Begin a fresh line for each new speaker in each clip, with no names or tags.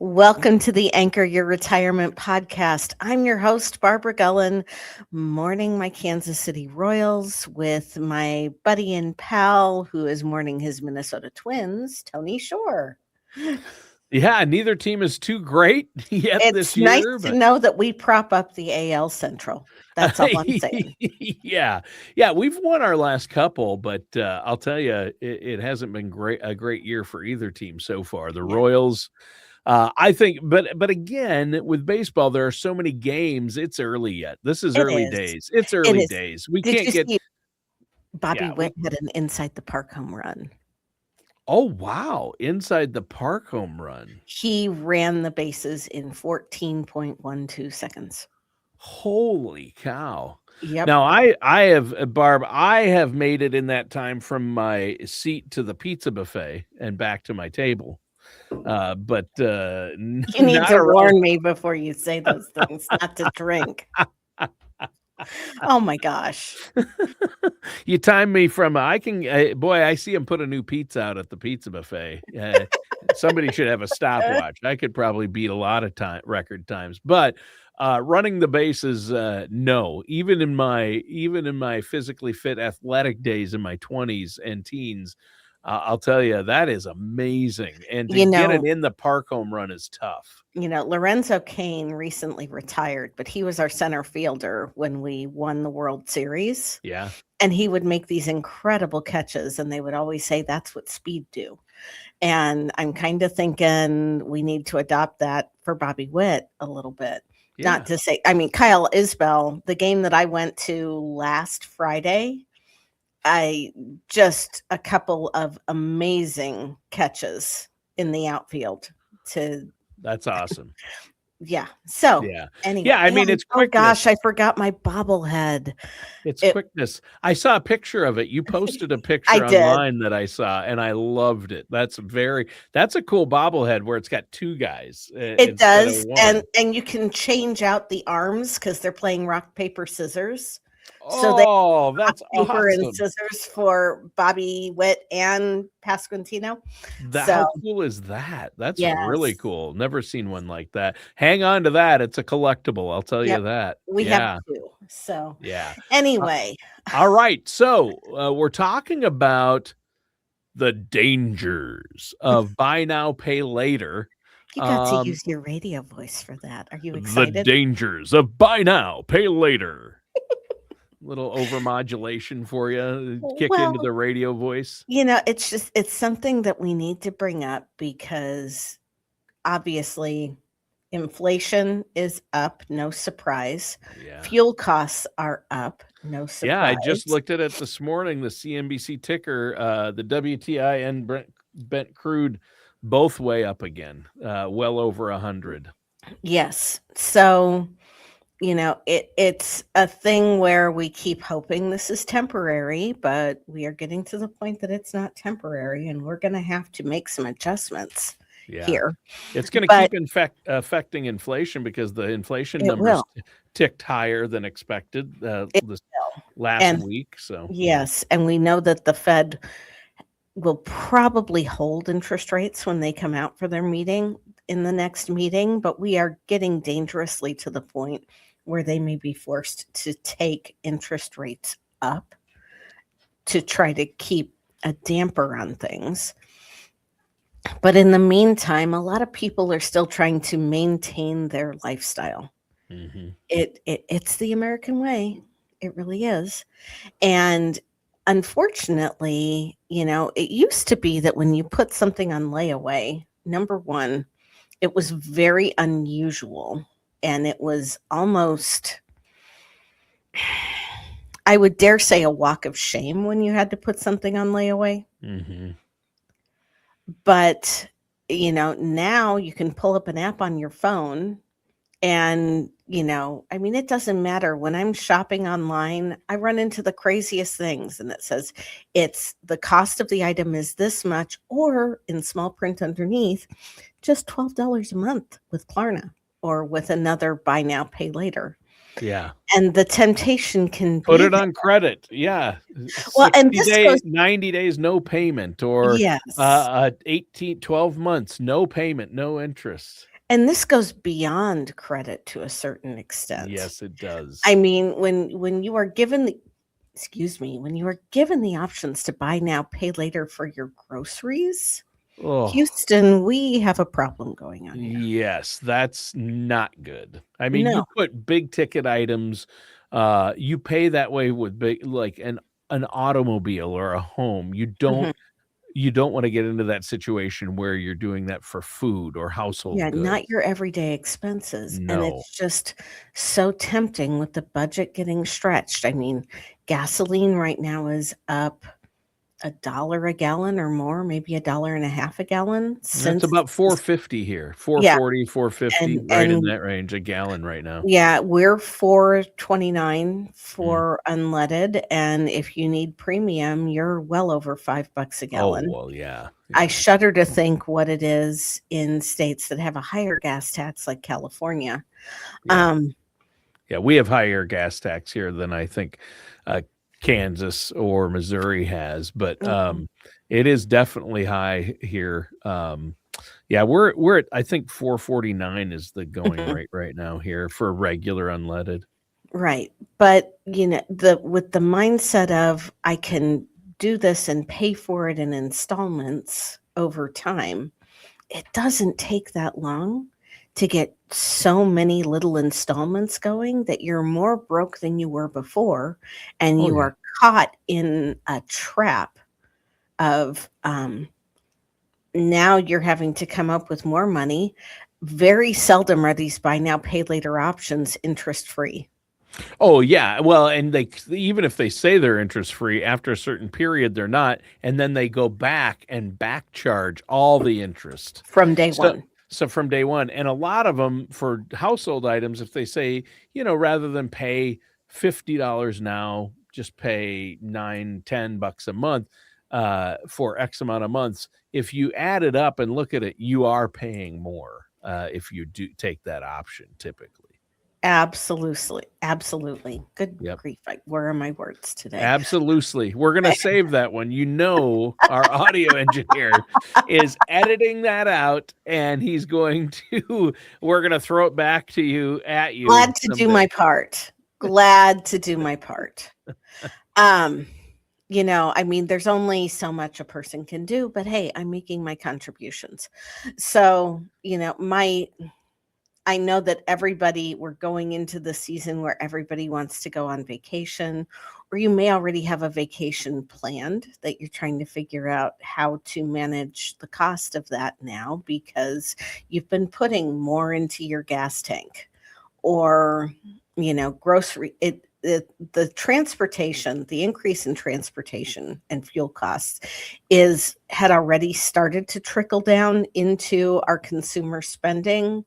Welcome to the Anchor Your Retirement podcast. I'm your host, Barbara Gullen, mourning my Kansas City Royals with my buddy and pal who is mourning his Minnesota Twins, Tony Shore.
Yeah, neither team is too great yet this
It's nice
year,
to
but
know that we prop up the AL Central. That's all I'm saying.
yeah, yeah, we've won our last couple, but I'll tell you, it hasn't been a great year for either team so far. The
Yeah,
Royals, I think, but again, with baseball, there are so many games. It's early yet. This is
it
early
is.
days. It's
It
early
is.
days. We
Did
can't
you
get,
see Bobby
yeah,
Witt had an inside the park home run?
oh wow, inside the park home run.
He ran the bases in 14.12 seconds.
Holy cow.
Yep.
Now I have Barb, I have made it in that time from my seat to the pizza buffet and back to my table. But
You need
not
to
around.
warn me before you say those things not to drink. Oh my gosh.
You time me from I can boy, I see him put a new pizza out at the pizza buffet. Somebody should have a stopwatch. I could probably beat a lot of record times, but running the bases, no. Even in my physically fit athletic days in my 20s and teens, I'll tell you that is amazing. And to
You
get it
know,
in the park home run is tough.
Lorenzo Cain recently retired, but he was our center fielder when we won the World Series.
Yeah.
And he would make these incredible catches, and they would always say that's what speed do. And I'm kind of thinking we need to adopt that for Bobby Witt a little bit. Not
Yeah.
to say, I mean, Kyle Isbell, the game that I went to last Friday, I just a couple of amazing catches in the outfield to
That's awesome.
yeah. So
Yeah.
anyway,
Yeah, I mean,
and
it's
oh gosh, I
quickness.
forgot my bobblehead.
It's
It
quickness. I saw a picture of it. You posted a
I
picture
did.
online that I saw, and I loved it. That's a cool bobblehead where it's got 2 guys,
It
instead of
does, and
1.
and you can change out the arms because 'cause they're playing rock, paper, scissors. So they
Oh,
rock,
that's
paper, and
awesome.
scissors for Bobby Witt and Pasquantino. So,
How cool is that? That's really
yes.
cool. Never seen one like that. Hang on to that. It's a collectible, I'll tell you
Yep.
that.
We have
Yeah,
2. So,
yeah. Uh,
anyway,
alright, so, we're talking about the dangers of buy now, pay later.
you got to
Um
use your radio voice for that. Are you
The
excited?
dangers of buy now, pay later. Little overmodulation for you, kick into
Well,
the radio voice.
it's something that we need to bring up because obviously inflation is up, no surprise.
Yeah.
Fuel costs are up, no
Yeah, I just
surprise.
looked at it this morning, the CNBC ticker, the WTI and Brent crude both way up again, well over 100.
Yes. So, it's a thing where we keep hoping this is temporary, but we are getting to the point that it's not temporary and we're going to have to make some adjustments
Yeah.
here.
It's gonna
But
keep affecting inflation because the inflation
it
numbers
will.
ticked higher than expected,
It
this
will.
last
And
week, so
yes, and we know that the Fed will probably hold interest rates when they come out for their meeting in the next meeting, but we are getting dangerously to the point where they may be forced to take interest rates up to try to keep a damper on things. But in the meantime, a lot of people are still trying to maintain their lifestyle.
mhm.
It's the American way. It really is. And unfortunately, it used to be that when you put something on layaway, number one, it was very unusual and it was almost, I would dare say, a walk of shame when you had to put something on layaway.
Mhm.
But, now you can pull up an app on your phone and, I mean, it doesn't matter. When I'm shopping online, I run into the craziest things and it says it's the cost of the item is this much, or in small print underneath, just $12 a month with Klarna or with another buy now, pay later.
Yeah.
And the temptation can
Put
be
it
there.
on credit. Yeah.
Well, and
60
this goes,
day 90 days, no payment, or,
yes.
18, 12 months, no payment, no interest.
And this goes beyond credit to a certain extent.
Yes, it
I
does.
mean, when you are given the excuse me, when you are given the options to buy now, pay later for your groceries,
Oh,
Houston, we have a problem going on here.
yes, that's not good. I mean,
No.
you put big ticket items, you pay that way with big, like an automobile or a home.
Mhm.
You don't wanna get into that situation where you're doing that for food or household
Yeah, not
goods.
your everyday expenses, and
No.
it's just so tempting with the budget getting stretched. I mean, gasoline right now is up $1 a gallon or more, maybe a dollar and a half a gallon
That's
since
about 4.50 here,
yeah,
4.40, 4.50, right in
and
that range, a gallon right now.
yeah, we're 4.29
Mm.
for unleaded, and if you need premium, you're well over $5 a
Oh,
gallon.
well, yeah,
I
yeah,
shudder to think what it is in states that have a higher gas tax like California.
yeah.
Um,
Yeah, we have higher gas tax here than I think, uh, Kansas or Missouri has, but,
mhm,
it is definitely high here. Yeah, we're at, I think 4.49 is the going
mhm,
rate right now here for regular unleaded.
right, but, the with the mindset of, "I can do this and pay for it in installments over time," it doesn't take that long to get so many little installments going that you're more broke than you were before, and
Oh,
you
yeah.
are caught in a trap of, now you're having to come up with more money. Very seldom are these buy now, pay later options interest free
Oh, yeah, well, and they, even if they say they're interest free, after a certain period, they're not, and then they go back and back charge all the interest.
from day
So
one.
so from day 1, and a lot of them for household items, if they say, rather than pay $50 now, just pay 9, $10 a month, for X amount of months. If you add it up and look at it, you are paying more, if you do take that option typically.
Absolutely, absolutely. Good
Yep.
grief, where are my words today?
Absolutely. We're gonna save that one. Our audio engineer is editing that out, and he's going to we're gonna throw it back to you at you
Glad to do
someday.
my part. Glad to do my part. Um, I mean, there's only so much a person can do, but hey, I'm making my contributions. So, I know that we're going into the season where everybody wants to go on vacation, or you may already have a vacation planned that you're trying to figure out how to manage the cost of that now because you've been putting more into your gas tank or grocery the transportation, the increase in transportation and fuel costs is had already started to trickle down into our consumer spending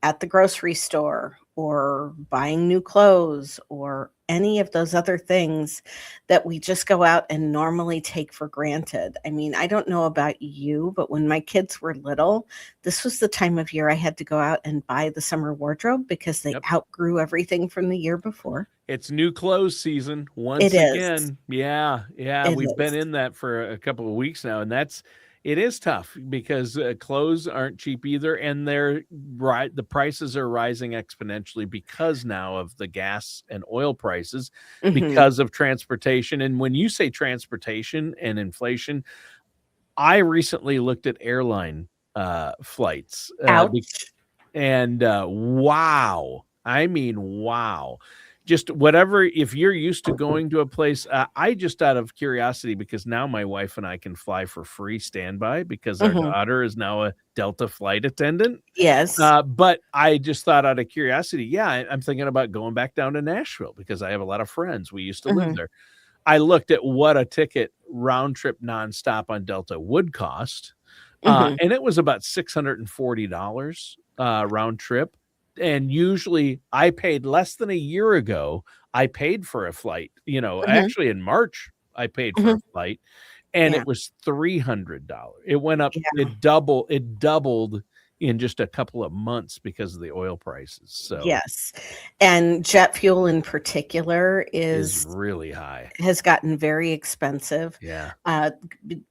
at the grocery store or buying new clothes or any of those other things that we just go out and normally take for granted. I mean, I don't know about you, but when my kids were little, this was the time of year I had to go out and buy the summer wardrobe because they
Yep.
outgrew everything from the year before.
It's new clothes season
It
once
is.
again. Yeah, yeah,
It
we've been
is.
in that for a couple of weeks now, and it is tough because, clothes aren't cheap either, and the prices are rising exponentially because now of the gas and oil prices,
Mhm.
because of transportation, and when you say transportation and inflation, I recently looked at airline, flights,
Ouch.
and, wow. I mean, wow. Just whatever, if you're used to going to a place, I just, out of curiosity, because now my wife and I can fly for free standby because our
Mhm.
daughter is now a Delta flight attendant.
Yes.
But I just thought, out of curiosity, yeah, I'm thinking about going back down to Nashville because I have a lot of friends. We used to live
Mhm.
there. I looked at what a ticket round trip nonstop on Delta would cost,
Mhm.
and it was about $640, round trip, and usually I paid less than a year ago, I paid for a flight,
Mhm.
actually in March, I paid for a
Mhm.
flight, and
Yeah.
it was $300. It went up,
Yeah.
it doubled in just a couple of months because of the oil prices. So
Yes. And jet fuel in particular
is
is
really high.
has gotten very expensive.
Yeah.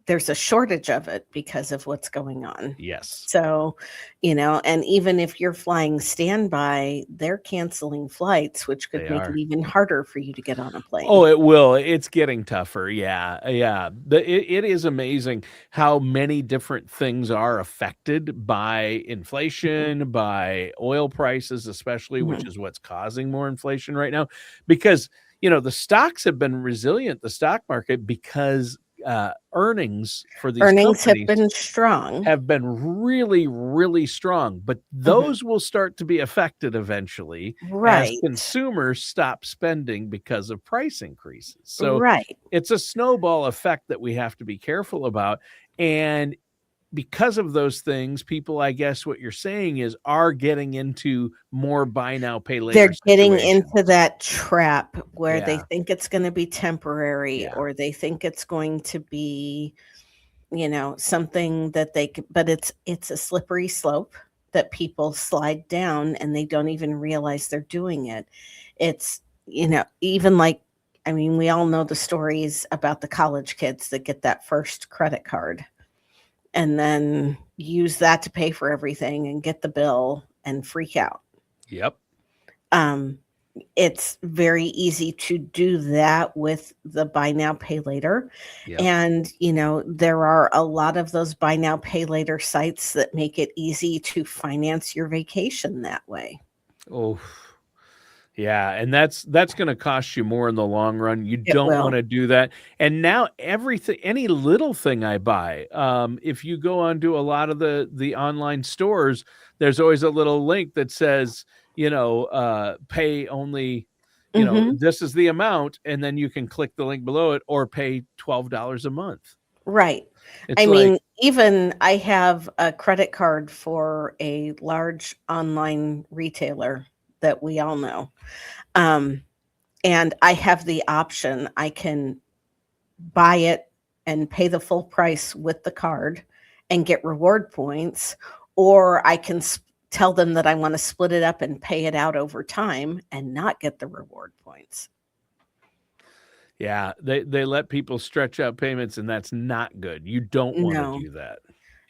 There's a shortage of it because of what's going on.
Yes.
So, and even if you're flying standby, they're canceling flights, which could
They
make it
are.
even harder for you to get on a
Oh,
plane.
it will. It's getting tougher. Yeah, yeah. It is amazing how many different things are affected by
Mhm,
inflation, by oil prices, especially, which
mhm.
is what's causing more inflation right now. Because, the stocks have been resilient, the stock market, because earnings for these
Earnings have
companies
been strong.
have been really, really strong, but
Mhm.
those will start to be affected eventually as
Right,
consumers stop spending because of price increases. So
right.
it's a snowball effect that we have to be careful about. And because of those things, people, I guess what you're saying is, are getting into more buy now, pay later
They're getting
situations.
into that trap where they
Yeah.
think it's gonna be temporary,
Yeah.
or they think it's going to be, something that but it's a slippery slope that people slide down and they don't even realize they're doing it. It's, even like, I mean, we all know the stories about the college kids that get that first credit card and then use that to pay for everything and get the bill and freak out.
Yep.
Um, it's very easy to do that with the buy now, pay later.
Yep.
And, there are a lot of those buy now, pay later sites that make it easy to finance your vacation that way.
Oh, yeah, and that's gonna cost you more in the long run. You
It
don't
will.
wanna do that, and now everything, any little thing I buy, if you go onto a lot of the online stores, there's always a little link that says, pay only,
Mhm.
this is the amount, and then you can click the link below it or pay $12 a month.
Right.
It's
I
like,
mean, even I have a credit card for a large online retailer that we all know. Um, and I have the option. I can buy it and pay the full price with the card and get reward points, or I can tell them that I want to split it up and pay it out over time and not get the reward points.
yeah, they let people stretch out payments, and that's not good. You don't wanna
No,
do that.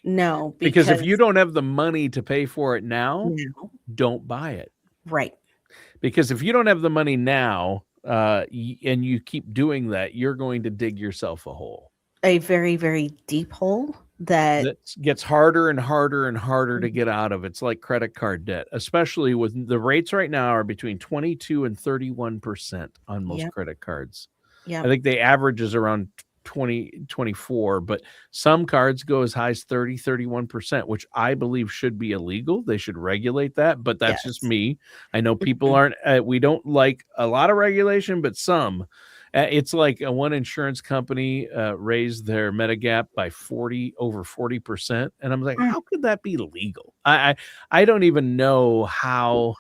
no,
Because if you
because
don't have the money to pay for it now,
no,
don't buy it.
right.
Because if you don't have the money now, and you keep doing that, you're going to dig yourself a hole.
A very, very deep hole that
That gets harder and harder and harder to
Mhm.
get out of. It's like credit card debt, especially with the rates right now are between 22 and 31% on most
Yep,
credit cards. I
yep,
think the average is around 20, 24, but some cards go as high as 30, 31%, which I believe should be illegal. They should regulate that, but that's just
yes.
me. I know people
Mhm.
aren't, we don't like a lot of regulation, but some. It's like one insurance company raised their Medigap by 40% over 40%. And I'm like,
Mm,
how could that be legal? I don't even know how.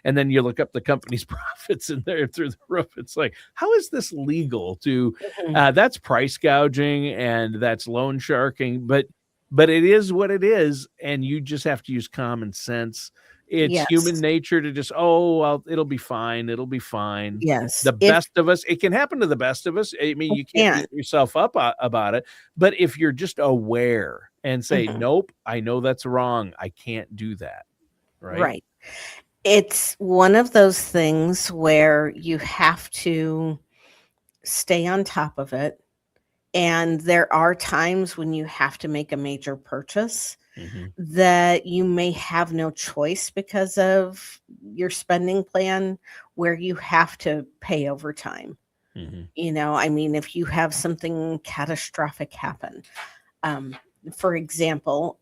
And then you look up the company's profits and they're through the roof. It's like, how is this legal to
mhm.
that's price gouging and that's loan sharking, but it is what it is, and you just have to use common sense. It's human
Yes,
nature to just, oh well, it'll be fine, it'll be fine.
yes.
The best of us, it can happen to the best of us. I mean,
It
you can't
can.
beat yourself up about it, but if you're just aware and say,
Mhm.
nope, I know that's wrong, I can't do that, right?
Right. It's one of those things where you have to stay on top of it, and there are times when you have to make a major purchase
Mhm,
that you may have no choice because of your spending plan, where you have to pay overtime.
mhm.
I mean, if you have something catastrophic happen, um, for example,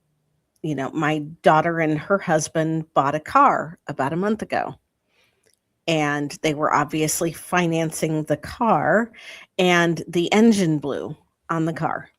my daughter and her husband bought a car about a month ago, and they were obviously financing the car, and the engine blew on the car.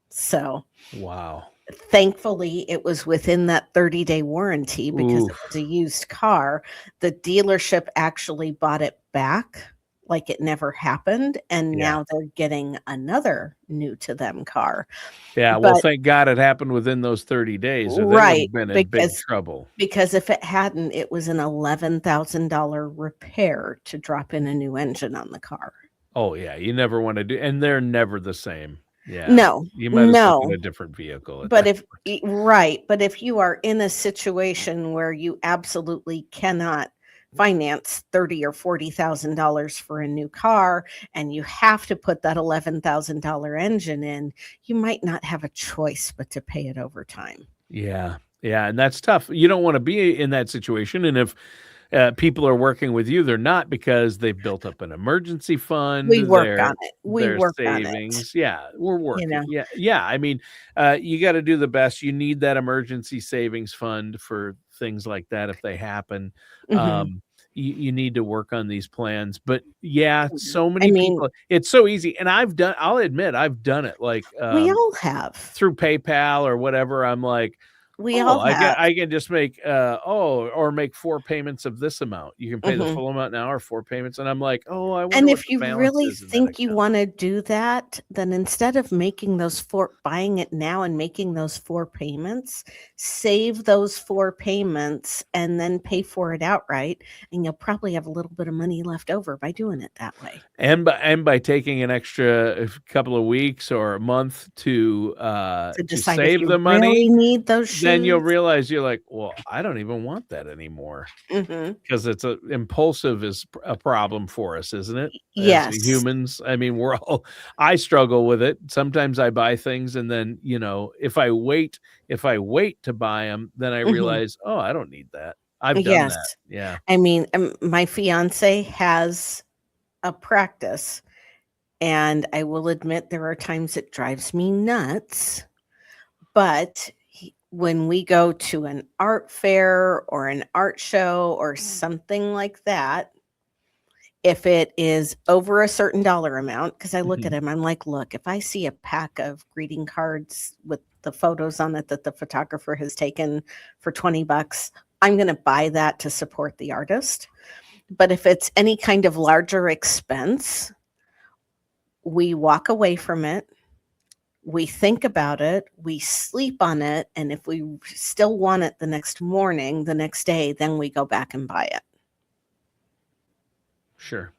So,
Wow.
thankfully, it was within that 30-day warranty because it was a
Oof.
used car. The dealership actually bought it back like it never happened, and
Yeah.
now they're getting another new to them car.
Yeah, well,
But
thank God it happened within those 30 days, or they would
right,
have been in big
because
trouble.
if it hadn't, it was an $11,000 repair to drop in a new engine on the car.
Oh, yeah, you never wanna do and they're never the same. Yeah,
No,
you might as well get
no.
a different vehicle at
But
that
if
point.
right, but if you are in a situation where you absolutely cannot finance 30 or $40,000 for a new car and you have to put that $11,000 engine in, you might not have a choice but to pay it over time.
Yeah, yeah, and that's tough. You don't wanna be in that situation, and if, people are working with you, they're not because they've built up an emergency fund,
We work on it. We
their
work on it,
savings. Yeah, we're
you
working.
know?
Yeah, yeah, I mean, you gotta do the best. You need that emergency savings fund for things like that if they happen.
Mhm.
You need to work on these plans, but yeah, so
I
many
mean,
people it's so easy, and I'll admit I've done it, like,
we all have.
through PayPal or whatever, I'm like,
We
"Oh,
all have.
I can just make, or make 4 payments of this amount. You can pay the
Mhm.
full amount now or 4 payments," and I'm like, "Oh, I wonder
And
what
if
the
you
balance
really
is in that
think you
account."
wanna do that, then instead of making those 4 buying it now and making those 4 payments, save those 4 payments and then pay for it outright, and you'll probably have a little bit of money left over by doing it that way.
And by taking an extra couple of weeks or a month
To
to
decide if
save
you
the
really
money,
need those
then you'll
shoes.
realize you're like, "Well, I don't even want that anymore."
Mhm.
'Cause it's a impulsive is a problem for us, isn't it? As
Yes.
humans, I mean, we're all I struggle with it. Sometimes I buy things and then, if I wait to buy them, then I
Mhm.
realize, "Oh, I don't need that." I've done
Yes.
that. Yeah.
I mean, my fiancé has a practice, and I will admit there are times it drives me nuts. But when we go to an art fair or an art show or something like that, if it is over a certain dollar amount, because I look at
Mhm.
him, I'm like, look, if I see a pack of greeting cards with the photos on it that the photographer has taken for 20 bucks, I'm going to buy that to support the artist. But if it's any kind of larger expense, we walk away from it. We think about it, we sleep on it, and if we still want it the next morning, the next day, then we go back and buy it.
Sure.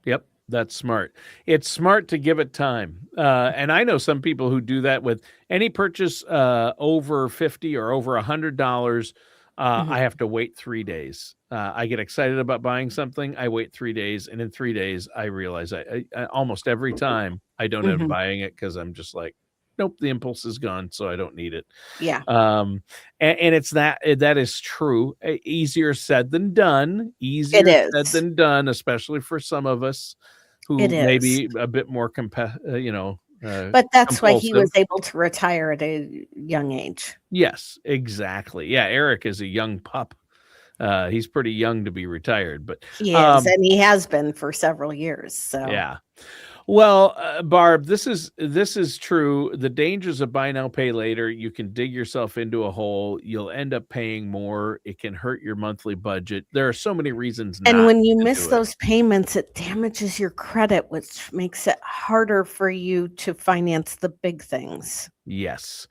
Yep, that's smart. It's smart to give it time, and I know some people who do that with any purchase, over 50 or over $100, I
Mhm,
have to wait 3 days. I get excited about buying something, I wait 3 days, and in 3 days, I realize I almost every time, I don't end up
mhm.
buying it because 'cause I'm just like, "Nope, the impulse is gone, so I don't need it."
Yeah,
Um, and it's that is true. Easier said than done.
it
Easier said
is.
than done, especially for some of us
It
who may
is.
be a bit more
But that's why he was
compulsive.
able to retire at a young age.
Yes, exactly. Yeah, Eric is a young pup. He's pretty young to be retired, but,
He is,
um
and he has been for several years, so
yeah. Well, Barb, this is true. The dangers of buy now, pay later, you can dig yourself into a hole. You'll end up paying more. It can hurt your monthly budget. There are so many reasons
and
not
when you
to
miss
do it.
those payments, it damages your credit, which makes it harder for you to finance the big things
Yes.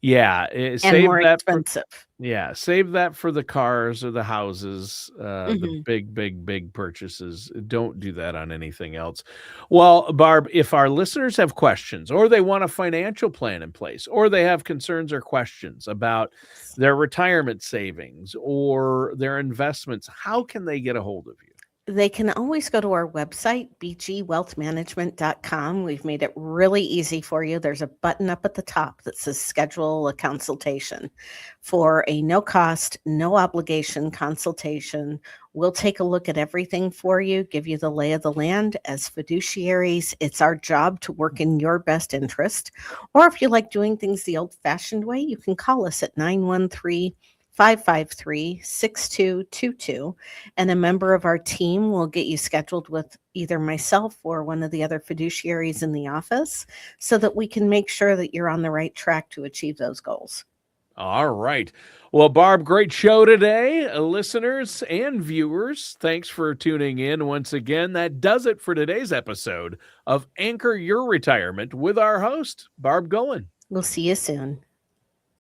Yeah,
and
save
more
that for
expensive.
yeah, save that for the cars or the houses, the
Mhm.
big, big, big purchases. Don't do that on anything else. Well, Barb, if our listeners have questions or they want a financial plan in place or they have concerns or questions about their retirement savings or their investments, how can they get a hold of you?
They can always go to our website, bgwealthmanagement.com. We've made it really easy for you. There's a button up at the top that says schedule a consultation for a no cost, no obligation consultation. We'll take a look at everything for you, give you the lay of the land. As fiduciaries, it's our job to work in your best interest. Or if you like doing things the old fashioned way, you can call us at 913-553-6222, and a member of our team will get you scheduled with either myself or one of the other fiduciaries in the office so that we can make sure that you're on the right track to achieve those goals.
All right. Well, Barb, great show today. Listeners and viewers, thanks for tuning in once again. That does it for today's episode of Anchor Your Retirement with our host, Barb Goen.
We'll see you soon.